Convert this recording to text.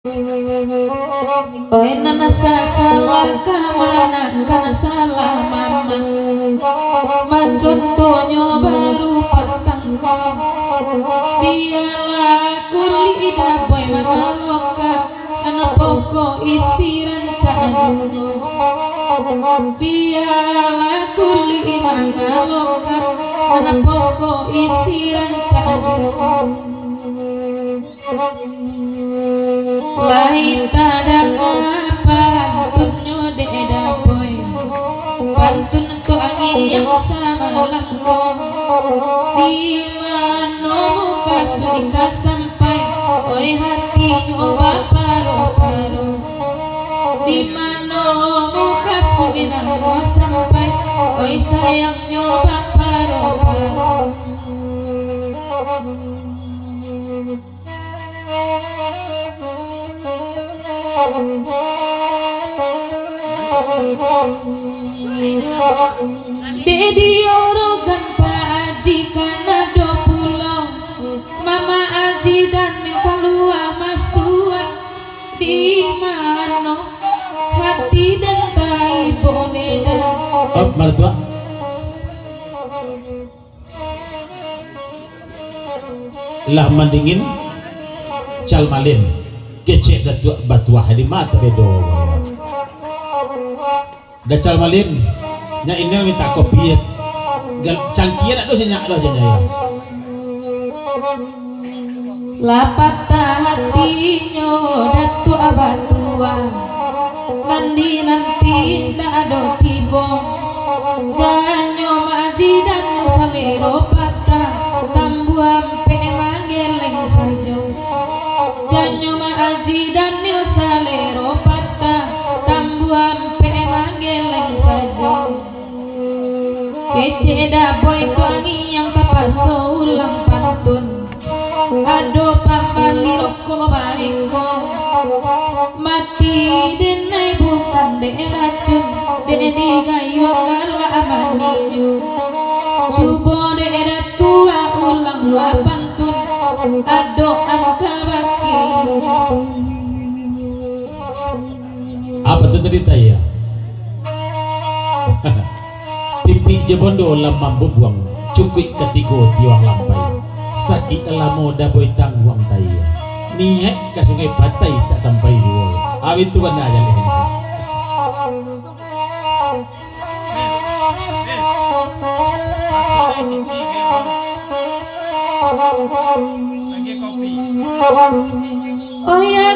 Oi nana salah kamana kana salah mama mancontonya baru patangko biarlah kuli dapoy magaloka nana poko isi rancajuno biarlah kuli magaloka nana poko isi rancajuno lain tadang pantunnya deda boy pantun untuk angin yang sama langko di mana muka sudah sampai oi hatinya baparo-paro di mana muka sudah sampai oi sayangnya baparo-paro Dedi orogan Pak Aji kana do pulau Mama Aji dan kalua masuan di mana hati dan tai boneda mertua lah mendingin calmalin kecek datuk batuah di mata bedo dah calmalin nya ini minta kopi cangkian ada sih nyak aja ya lapata hatinya datu abatua nanti ndak ada tibo janyo maji dan salero patah tambu ampe mangeleng sajo janyo maji dan salero patah tambu ampe mangeleng sajo kece daboy itu angin yang papaso ulang pantun ado pambali rokok baiko mati denai bukan de racun de digayo kala amaniyo cubo de tua ulang dua pantun ado angka baki apa tuh cerita ya tipi jebondo lamam buang cukui ketigo tiwang lampai sakit lamo daboy tangguang taya niat ke sungai patai tak sampai dua awit tu benar aja leh lagi kopi oh ya